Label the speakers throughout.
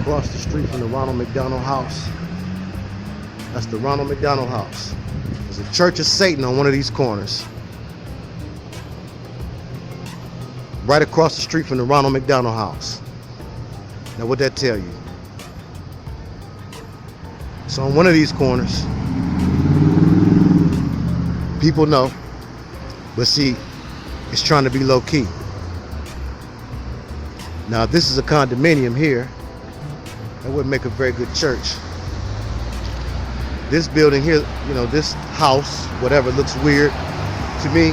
Speaker 1: across the street from the Ronald McDonald House. That's the Ronald McDonald House. There's a Church of Satan on one of these corners. Right across the street from the Ronald McDonald House. Now what'd that tell you? So on one of these corners, people know, but see, it's trying to be low key. Now if this is a condominium here, that wouldn't make a very good church. This building here, you know, this house, whatever, looks weird to me.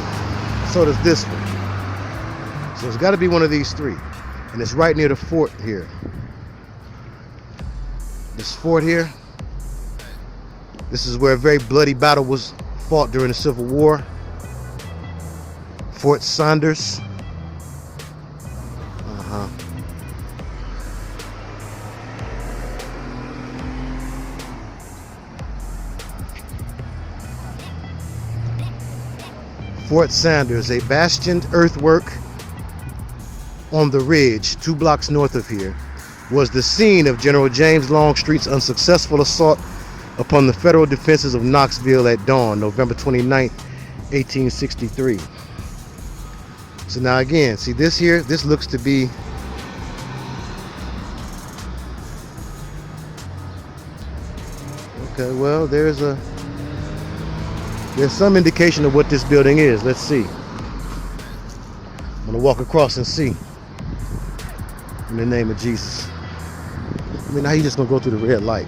Speaker 1: So does this one. So it's got to be one of these three. And it's right near the fort here. This fort here, this is where a very bloody battle was fought during the Civil War. Fort Saunders. Fort Saunders, a bastioned earthwork on the ridge 2 blocks north of here, was the scene of General James Longstreet's unsuccessful assault upon the federal defenses of Knoxville at dawn, November 29th, 1863. So now again, see this here, this looks to be okay, well, there's some indication of what this building is. Let's see. I'm gonna walk across and see. In the name of Jesus. I mean, now you just gonna go through the red light.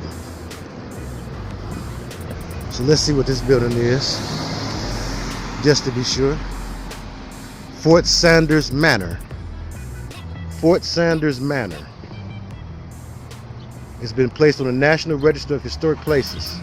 Speaker 1: So let's see what this building is, just to be sure. Fort Saunders Manor. Fort Saunders Manor. It's been placed on the National Register of Historic Places.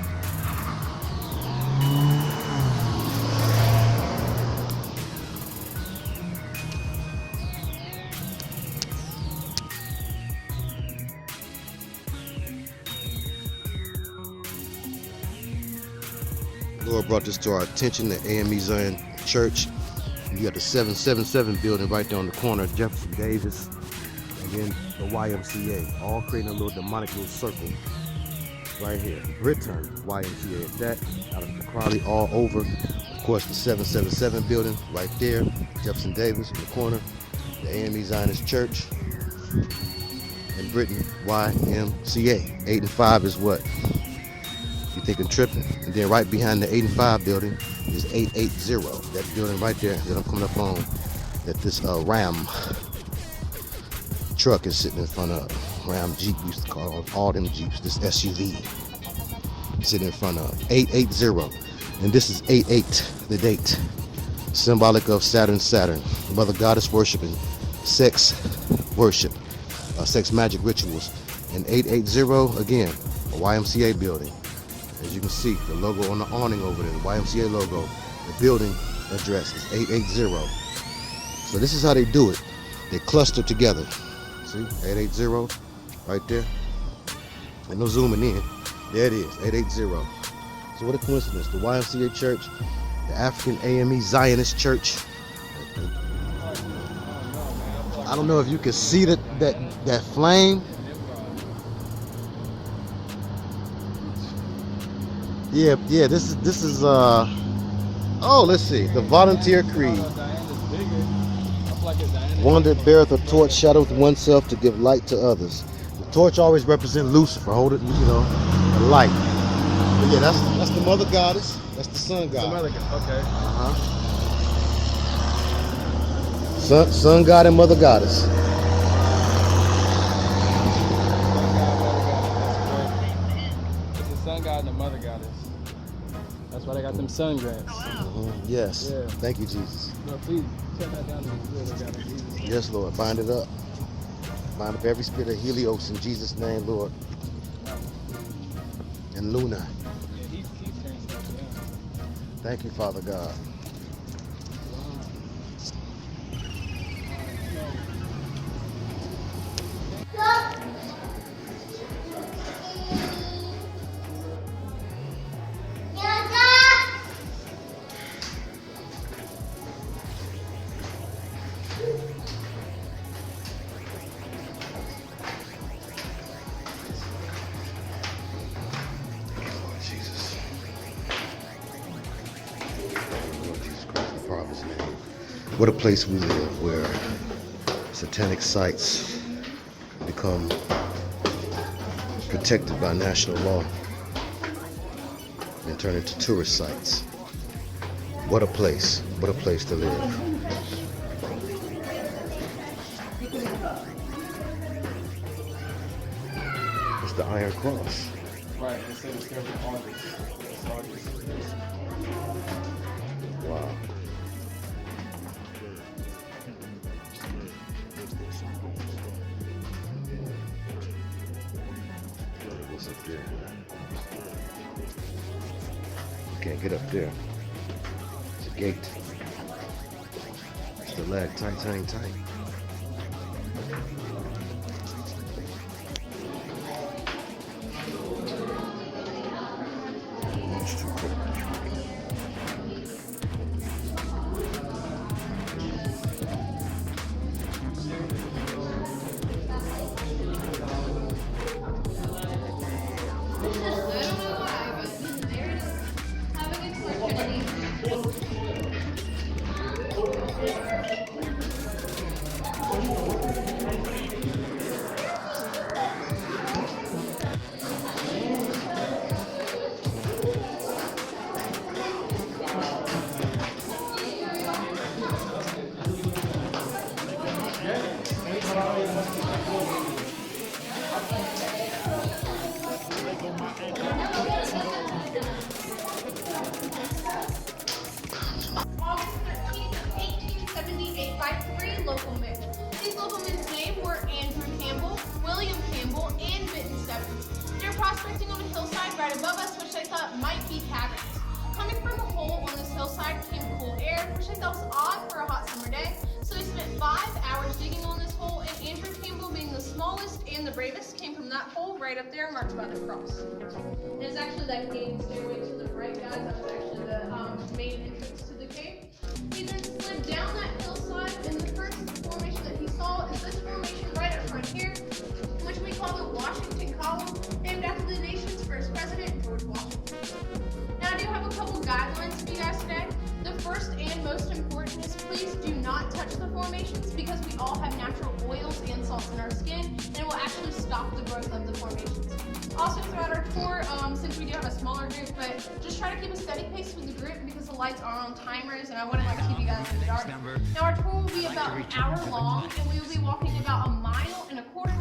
Speaker 1: Lord brought this to our attention, the AME Zion Church. You got the 777 building right there on the corner of Jefferson Davis, and then the YMCA, all creating a little demonic little circle right here. Britain YMCA at that, out of the Crowley all over. Of course, the 777 building right there, Jefferson Davis in the corner, the AME Zionist Church, and Britain YMCA. 8 and 5 is what? You thinking tripping? And then right behind the 8 and 5 building is 880. That building right there that I'm coming up on, that this Ram truck is sitting in front of. Ram Jeep, we used to call all them Jeeps. This SUV sitting in front of 880, and this is 88, the date, symbolic of Saturn, Mother Goddess worship and sex worship, sex magic rituals. And 880 again, a YMCA building. As you can see, the logo on the awning over there, the YMCA logo, the building address is 880. So this is how they do it. They cluster together. See, 880 right there. And no zooming in. There it is, 880. So what a coincidence. The YMCA Church, the African AME Zionist Church. I don't know if you can see that flame. Yeah, this is oh, let's see, the volunteer creed. One that beareth a torch shadoweth oneself to give light to others. The torch always represents Lucifer, hold it, you know, the light. But yeah, that's the mother goddess, that's the sun god. The mother god, okay. Sun god and mother goddess.
Speaker 2: It's the sun god and the mother goddess. That's why they got them sun grants.
Speaker 1: Yes.
Speaker 2: Yeah.
Speaker 1: Thank you, Jesus.
Speaker 2: No, please turn that down to the good. Jesus.
Speaker 1: Yes, Lord. Bind it up. Bind up every spirit of Helios in Jesus' name, Lord. And Luna.
Speaker 2: Yeah, he's turning stuff down.
Speaker 1: Thank you, Father God. What a place we live, where satanic sites become protected by national law and turn into tourist sites. What a place to live. It's the Iron Cross.
Speaker 2: Right, they said it's every August. It's August.
Speaker 1: Wow. What's up there? You can't get up there. It's a gate. Stalactite, tight, tight. It's too cold.
Speaker 3: Prospecting on a hillside right above us, which they thought might be caverns. Coming from a hole on this hillside came cool air, which they thought was odd for a hot summer day. So they spent 5 hours digging on this hole, and Andrew Campbell, being the smallest and the bravest, came from that hole right up there marked by the cross. And it's actually that cave stairway to the right, guys. That was actually the main entrance to the cave. He then slid down that hillside, and the first formation that he saw is this formation right up front here, which we call the Washington Column, named after the nation's first president, George Washington. Now, I do have a couple guidelines for you guys today. The first and most important is please do not touch the formations, because we all have natural oils and salts in our skin, and it will actually stop the growth of the formations. Also, throughout our tour, since we do have a smaller group, but just try to keep a steady pace with the group because the lights are on timers, and I wouldn't like to keep you guys in the dark. Now, our tour will be about an hour long, and we will be walking about 1.25 miles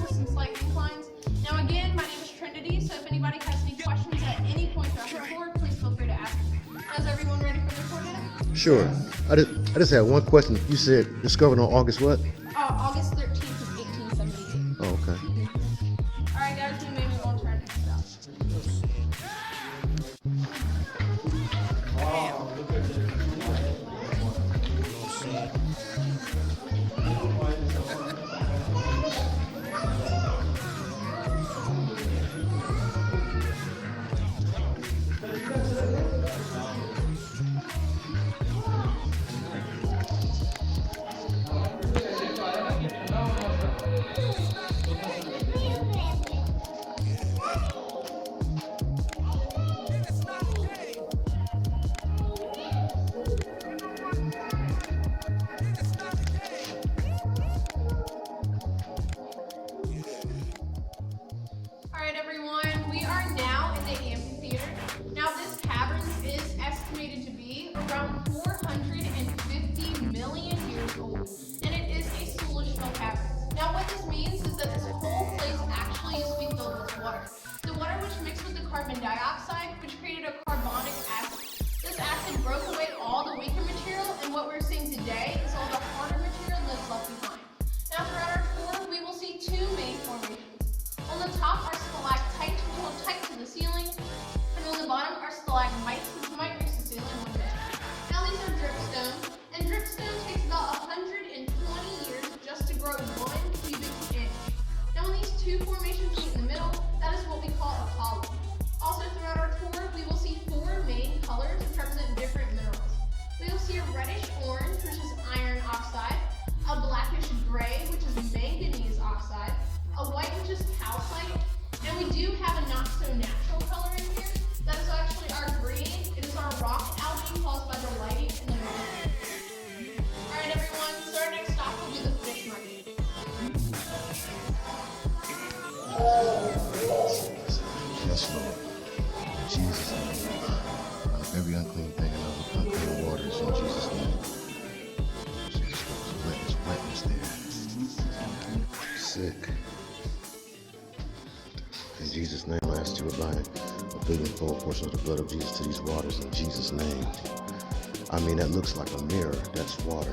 Speaker 3: with some slight inclines. Now, again, my name is Trinity, so if anybody has any questions at any point throughout the tour, please feel free to ask me. Is everyone ready for the tour today?
Speaker 1: Sure. I just had one question. You said discovered on August what?
Speaker 3: August 13th of 1878.
Speaker 1: Oh, okay.
Speaker 3: All right, guys, we may move on to our next stop. Around 450 million years old, and it is a soulish cavern. Now, what this means is that this whole place actually used to be filled with water. The water which mixed with the carbon dioxide, which created a carbonic acid. This acid broke away all the weaker material, and what we're seeing today is all the harder material that's left behind. Now, throughout our tour, we will see 2 main formations. On the top are stalactites, which hold tight to the ceiling, and on the bottom are stalagmites, which might reach the ceiling one day. Now, these are dripstone, and dripstone takes about 120 years just to grow 1 cubic inch. Now, when these 2 formations meet in the middle, that is what we call a column. Also, throughout our tour, we will see 4 main colors which represent different minerals. We will see a reddish orange, which is iron oxide, a blackish gray, which is manganese oxide, a white, which is calcite, and we do have a not so natural color in here. That is actually our green. It is our rock algae caused by the lighting in the moon. Alright, everyone.
Speaker 1: every unclean thing and all unclean waters in Jesus' name. It's wetness there. Sick. In Jesus' name, I ask you to apply a big and full portion of the blood of Jesus to these waters in Jesus' name. I mean, that looks like a mirror. That's water.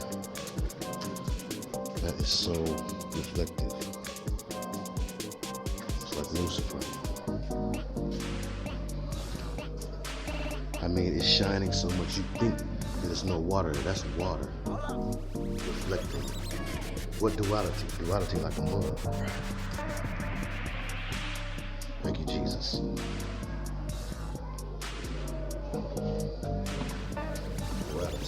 Speaker 1: That is so reflective. It's like Lucifer. I mean, it's shining so much you think there's no water there. That's water. Reflecting. What duality? Duality like a mud. Thank you, Jesus. Duality.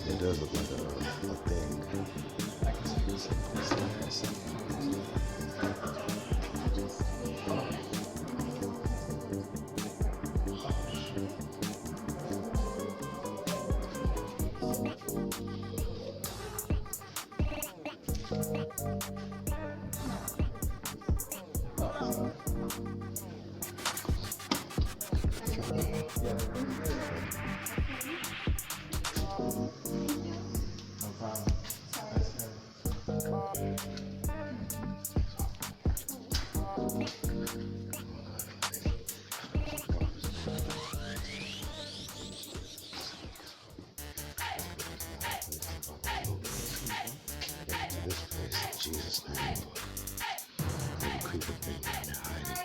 Speaker 1: It does look like a thing. This place in Jesus' name. Every creeper thing in there hiding.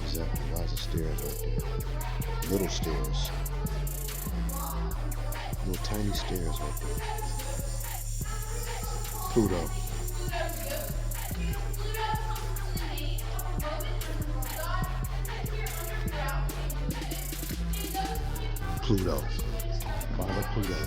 Speaker 1: Exactly. Lots of stairs right there. Little stairs. Little tiny stairs right there. Pluto. Pluto. Father Pluto.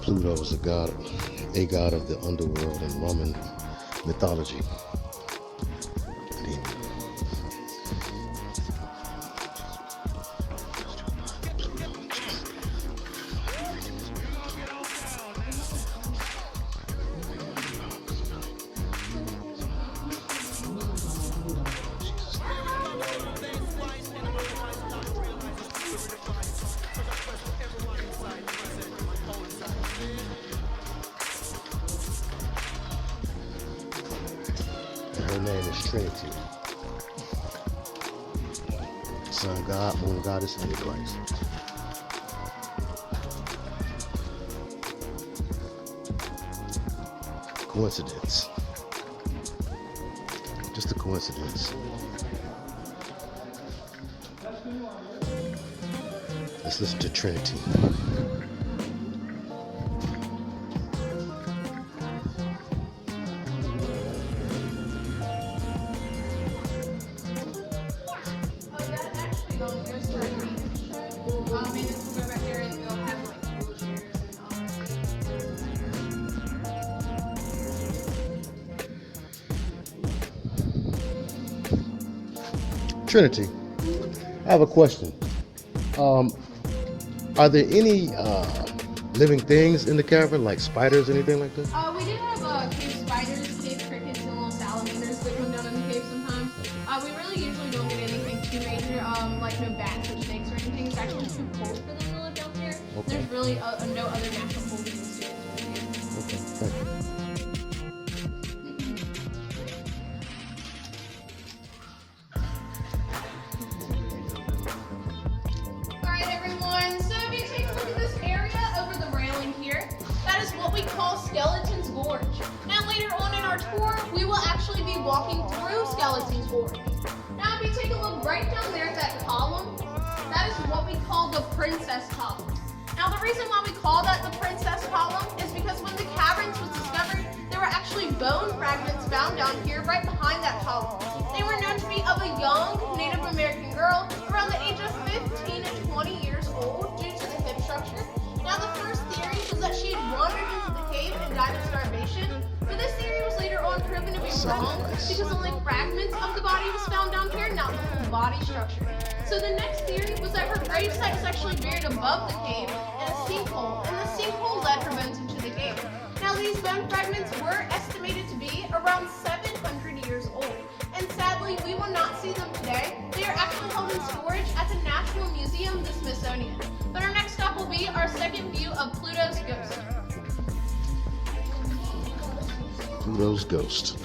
Speaker 1: Pluto was a god of the underworld in Roman mythology. Her name is Trinity. Sun God, Moon Goddess, and Christ. Coincidence. Just a coincidence. Let's listen to Trinity. Trinity, I have a question. Are there any living things in the cavern, like spiders, anything like that?
Speaker 3: We do have cave spiders, cave crickets, and little salamanders that come down in the cave sometimes. We really usually don't get anything too major, like no bats or snakes or anything. It's actually too cold for them to live down here. Okay. There's really no other natural holding spaces in here.
Speaker 1: Okay, thank you.
Speaker 3: Skeleton's Gorge. Now later on tour. Now, if you take a look right down there at that column, that is what we call the princess column. Now, the reason why we call that the princess column is because when the caverns was discovered, there were actually bone fragments found down here right behind that column. They were known to be of a young Native American girl around the age of 15 to 20 years old due to the hip structure. Now, the first theory was that she had wandered into the cave and died of starvation, but this theory was later on proven to be wrong because only fragments of the body was found down here, not the full body structure. So the next theory was that her gravesite was actually buried above the cave in a sinkhole, and the sinkhole led her bones into the cave. Now, these bone fragments were estimated to be around 700 years old, and sadly, we will not see them today. They are actually held in storage at the National Museum, the Smithsonian. But our next stop will be our second view of Pluto's ghost.
Speaker 1: Pluto's ghost.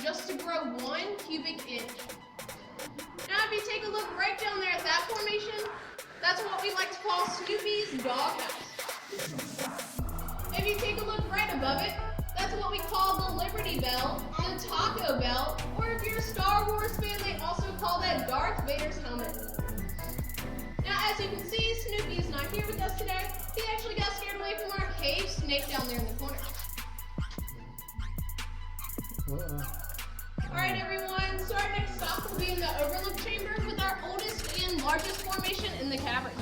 Speaker 3: Just to grow 1 cubic inch. Now, if you take a look right down there at that formation, that's what we like to call Snoopy's doghouse. If you take a look right above it, that's what we call the Liberty Bell, the Taco Bell, or if you're a Star Wars fan, they also call that Darth Vader's helmet. Now, as you can see, Snoopy is not here with us today. He actually got scared away from our cave snake down there in the corner. Alright everyone, so our next stop will be in the Overlook Chamber with our oldest and largest formation in the caverns.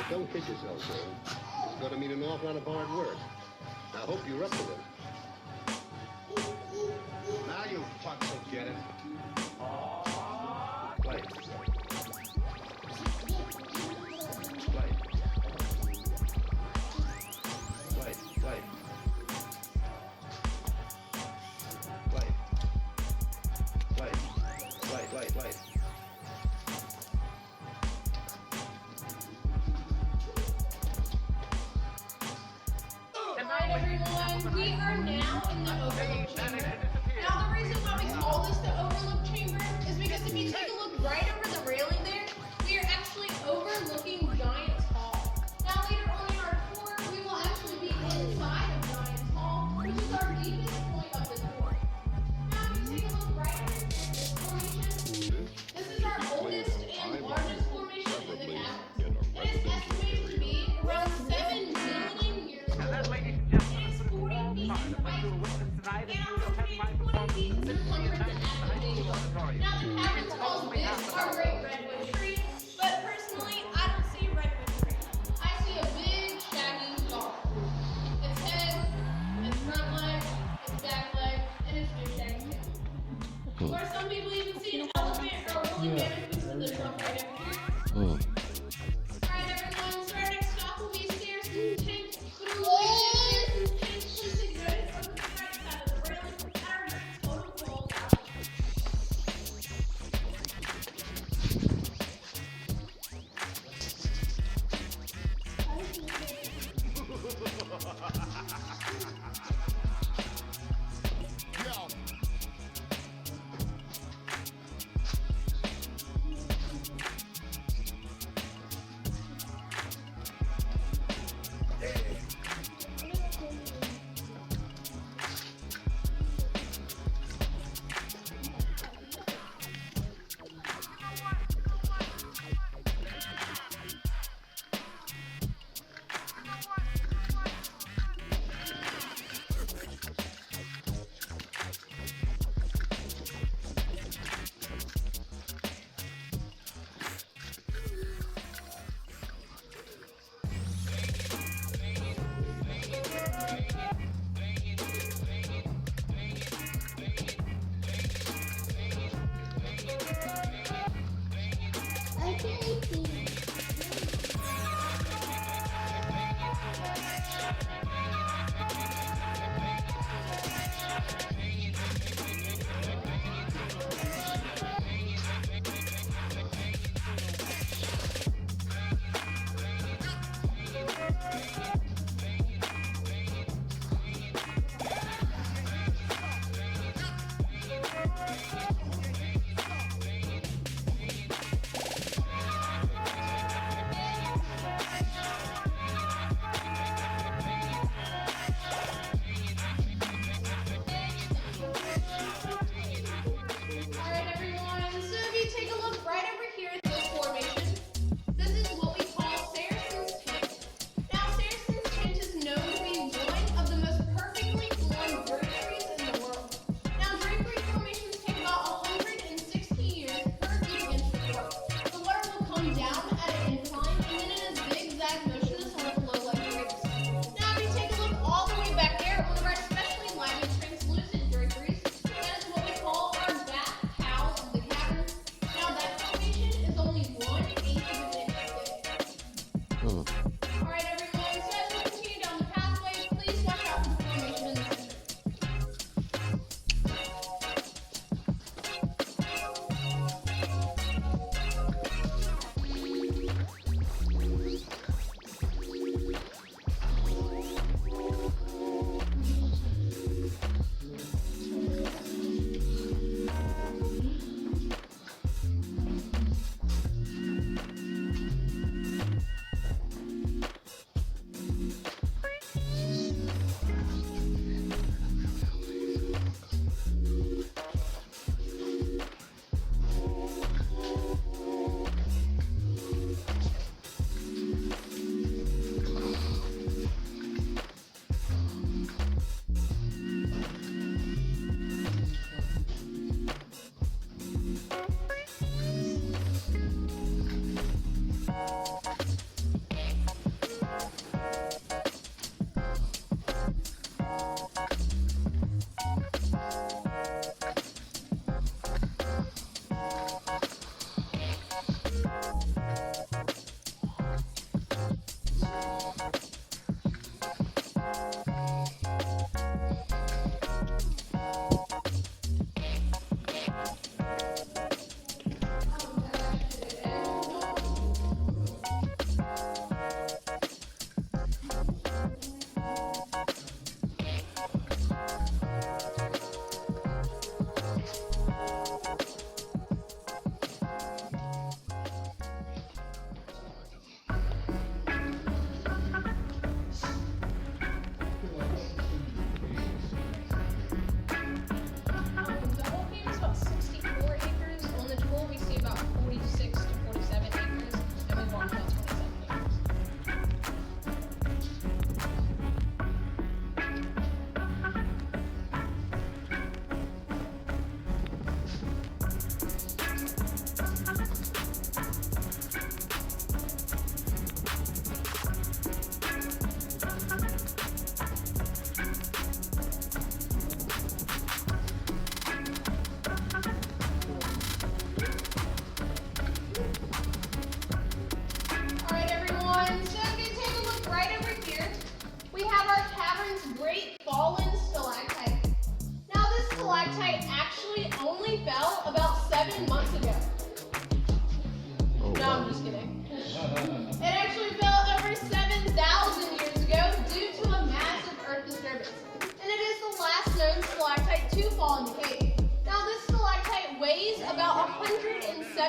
Speaker 4: Don't kid yourself, sir. It's going to mean an awful lot of hard work. I hope you're up to it. Now you fucks will get it. Play. Play. Play. Play. Play. Play. Play. Play. Play.
Speaker 3: Everyone, we are now in the Overlook Chamber. Now, the reason why we call this the Overlook Chamber is because if you take a look right over the railing there, we are actually overlooking Giant's Hall. Now, later on in our tour, we will actually be inside of Giant's Hall, which is our deepest point of the tour. Now, if you take a look right over this formation, this is our oldest and largest formation in the caverns. It is estimated to be around 7 million years old. It is 40 feet in height, and 120 feet in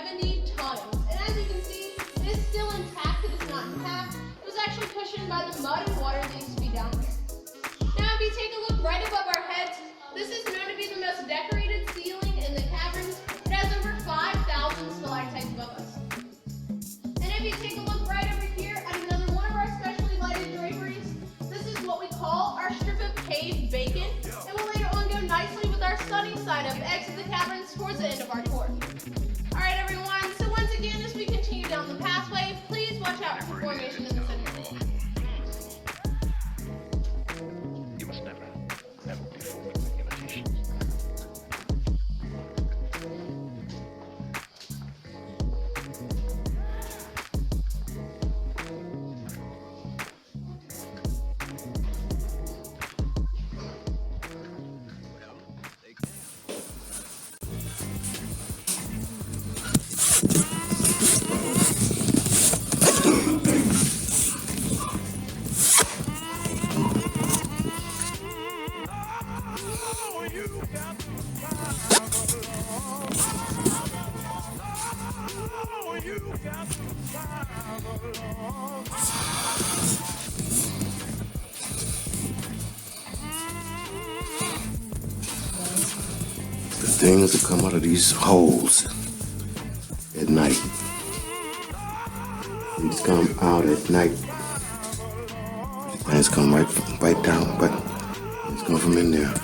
Speaker 3: 70 tons. And as you can see, it is still intact. It is not intact. It was actually cushioned by the mud and water that used to be down there. Now, if you take a look right above our heads, this is known to be the most decorated ceiling in the caverns. It has over 5,000 stalactites above us. And if you take a look right over here at another one of our specially lighted draperies, this is what we call our strip of cave bacon. And will later on go nicely with our sunny side up exit the caverns towards the end of our tour. Alright everyone, so once again as we continue down the pathway, please watch out for formation in the center.
Speaker 5: You must never be fooled with imitations.
Speaker 1: The things that come out of these holes at night. These come out at night. Things come right down, but it's come from in there.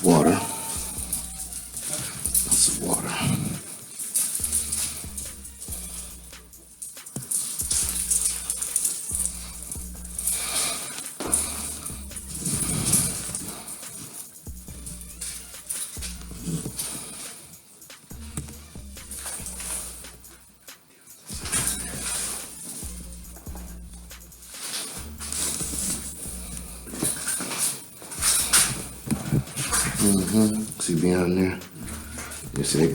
Speaker 1: Water. Lots of water. See beyond there? Yes, yeah,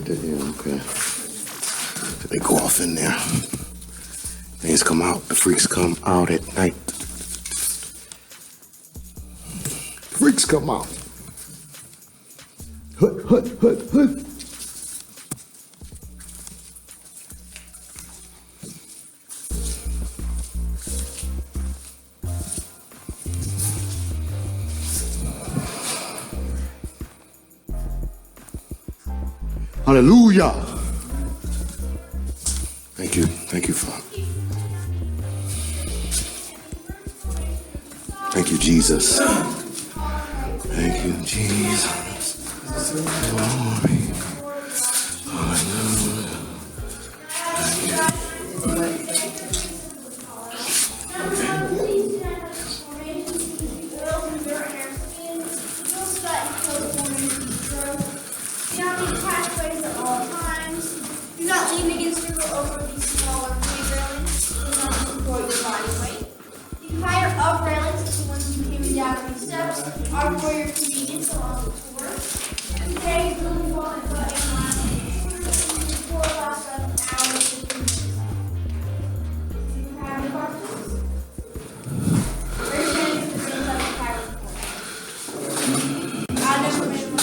Speaker 1: okay. So they go off in there. Things come out, the freaks come out at night. Freaks come out. Hut, hut, hut, hut. Hallelujah. Thank you, Father. Thank you, Jesus. Thank you, Jesus. Glory. Hallelujah.
Speaker 3: Do not lean against or over these smaller cave railings. Do not support your body weight. The higher up railings, the ones you carry down these steps, are for your convenience along the tour. Today, you will fall and put in line for the last 7 hours. Do you have any questions? Raise your hand if the same type of pirate before. I never made one.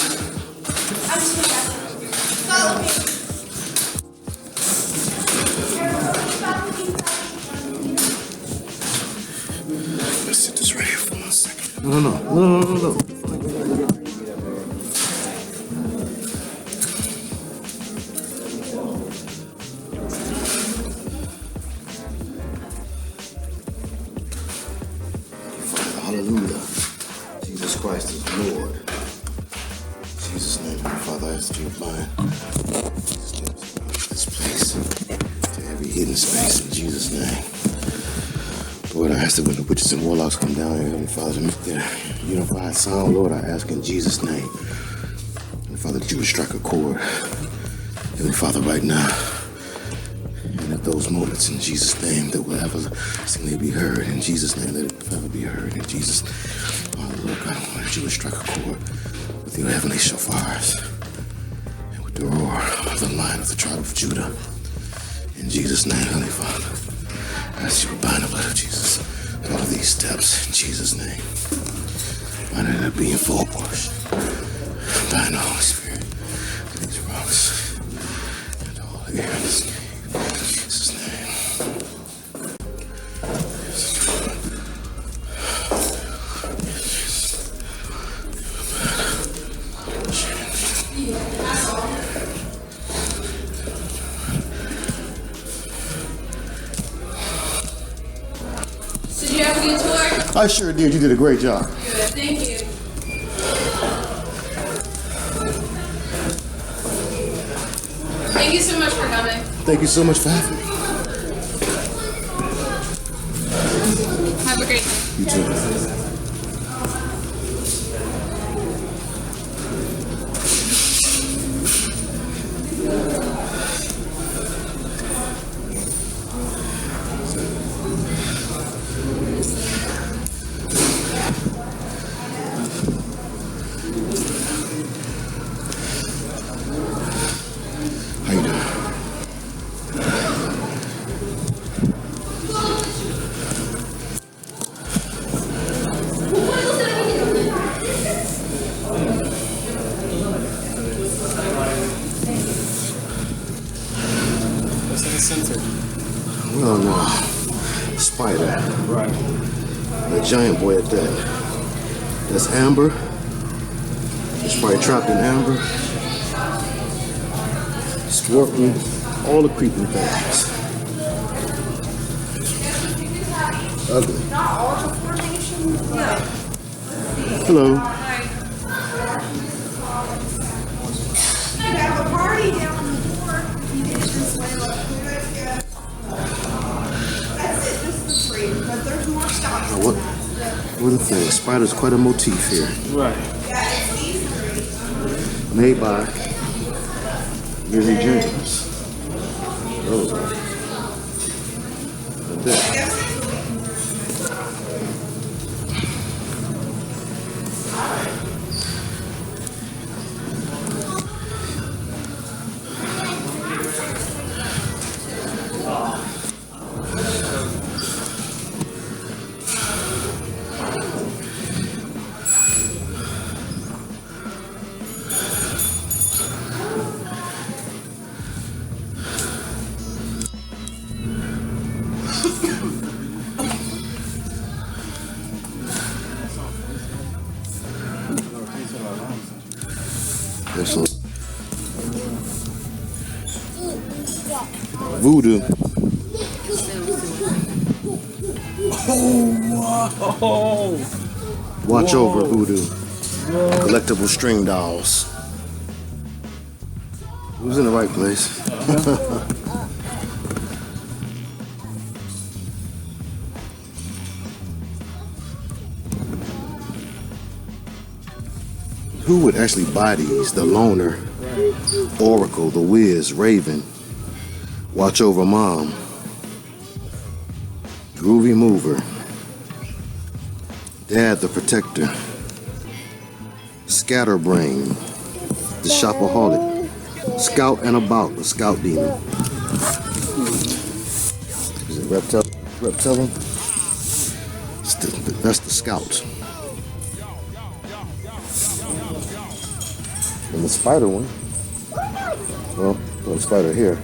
Speaker 3: I'm just going to ask you. Follow me.
Speaker 1: Let's sit this right here for 1 second. No. Hallelujah. Jesus Christ is Lord. In Jesus' name, Father, I ask you to bind this place to every get in space in Jesus' name. Lord, I ask that when the witches and warlocks come down here, Heavenly Father, to make their unified sound, Lord, I ask in Jesus' name, Heavenly Father, that you would strike a chord, Heavenly Father, right now. And at those moments, in Jesus' name, that will everlastingly be heard. In Jesus' name, let it forever be heard. In Jesus' oh, Lord God, I want that you would strike a chord with your heavenly shofars and with the roar of the lion of the tribe of Judah. In Jesus' name, Heavenly Father, I ask you to bind the blood of Jesus at all of these steps. In Jesus' name, bind it up being full portion. Bind the Holy Spirit to these rocks and all the air in this cave. In Jesus' name.
Speaker 3: Did you have a good tour?
Speaker 1: I sure did. You did a great job.
Speaker 3: Good, thank you. Thank you so much for coming.
Speaker 1: Thank you so much for having me.
Speaker 3: Have a great night.
Speaker 1: You too. How you doing?
Speaker 2: What's in the center?
Speaker 1: Well, no. Spider.
Speaker 2: Right.
Speaker 1: A giant boy at that. That's amber. It's probably trapped in amber. Scorpion. All the creeping things. Ugly.
Speaker 3: Not all the formations, but
Speaker 1: Hello.
Speaker 3: I have a party down the floor. You did it this way, look. That's it, just the three. But there's more stuff.
Speaker 1: What are the things? Spider's quite a motif here.
Speaker 2: Right.
Speaker 3: Yeah, it's these three.
Speaker 1: Made by Mary James. Oh. Like that. There's some voodoo.
Speaker 2: Oh,
Speaker 1: Watch
Speaker 2: Whoa.
Speaker 1: over voodoo. Collectible string dolls. It was in the right place. Who would actually buy these? The loner, Oracle, the Wiz, Raven, Watch Over Mom, Groovy Mover, Dad the Protector, Scatterbrain, the Shopaholic, Scout and About, the Scout Demon. Is it Reptilian? That's the Scout. And the spider one. Well, the spider here.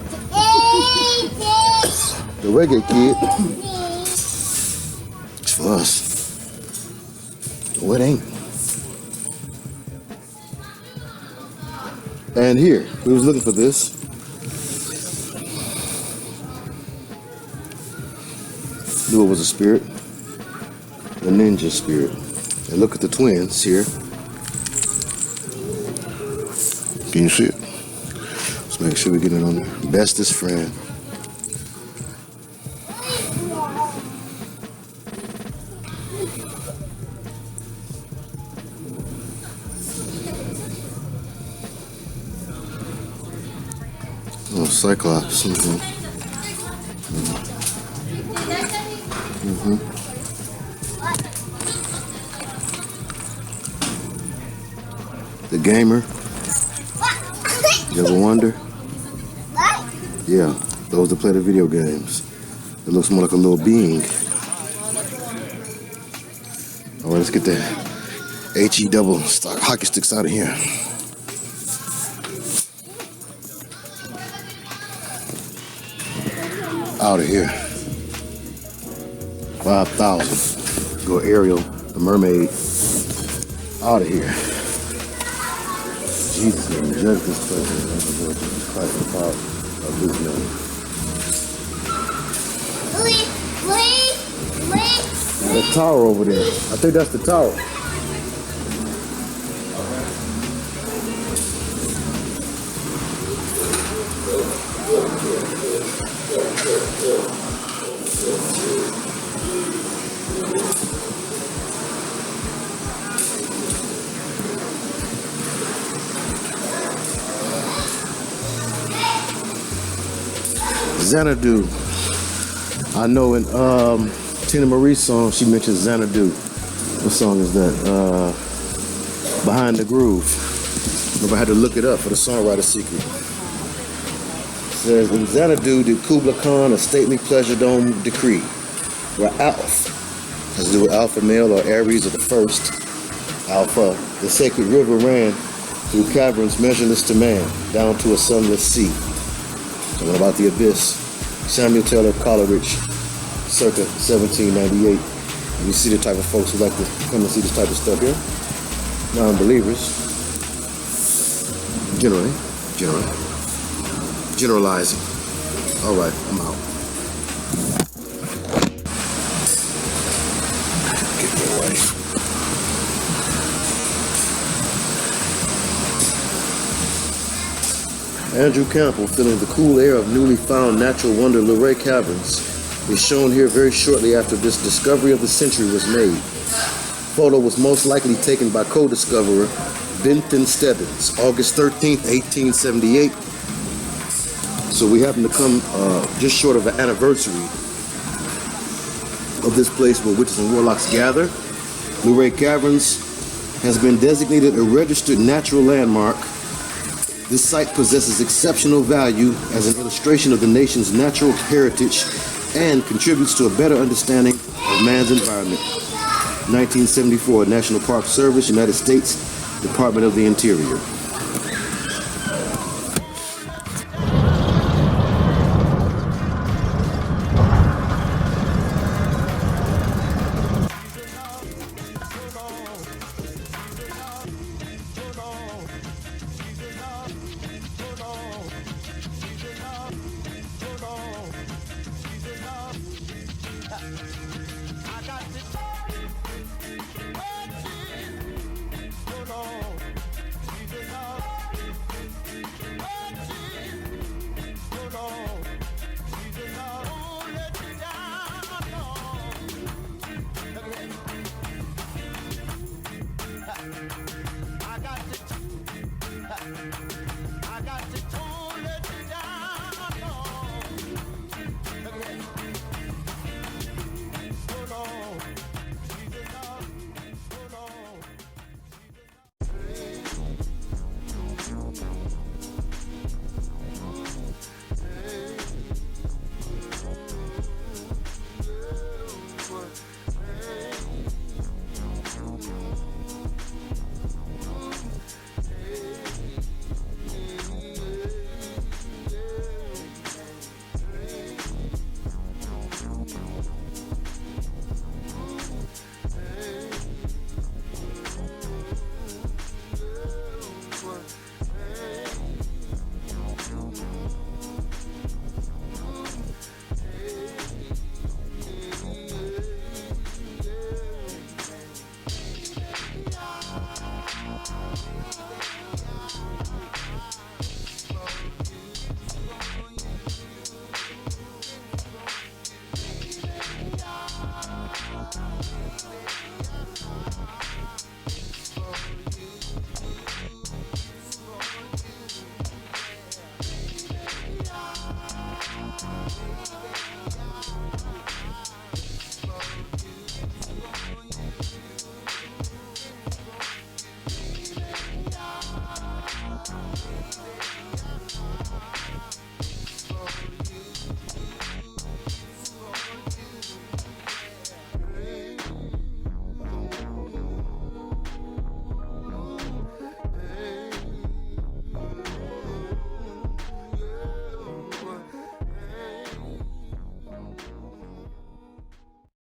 Speaker 1: The reggae kid. It's for us. Oh, it ain't. And here, we was looking for this. Knew it was a spirit. A ninja spirit. And look at the twins here. Can you see it? Let's make sure we get it on there. Bestest friend. Oh, Cyclops. The gamer. You ever wonder? Yeah, those that play the video games. It looks more like a little being. All right, let's get the HE double stock hockey sticks out of here. Out of here. 5,000. Go Ariel, the mermaid. Out of here. Jesus, and judge this person and the Lord Jesus Christ, the power of his name. The tower over there. I think that's the tower. Xanadu. I know in Tina Marie's song she mentions Xanadu. What song is that? Behind the Groove. Remember I had to look it up for the songwriter's secret. It says in Xanadu did Kubla Khan a stately pleasure dome decree, where Alph has to do with alpha male or Aries of the first alpha. The sacred river ran through caverns measureless to man, down to a sunless sea. Talking about the abyss. Samuel Taylor Coleridge, circa 1798. And you see the type of folks who like to come and see this type of stuff here. Non-believers. Generalizing. All right, I'm out. Get me away. Andrew Campbell, feeling the cool air of newly found natural wonder LuRay caverns, is shown here very shortly after this discovery of the century was made. Photo was most likely taken by co-discoverer Benton Stebbins, August 13th, 1878. So we happen to come just short of an anniversary of this place where witches and warlocks gather. LuRay Caverns has been designated a registered natural landmark. This site possesses exceptional value as an illustration of the nation's natural heritage and contributes to a better understanding of man's environment. 1974, National Park Service, United States, Department of the Interior.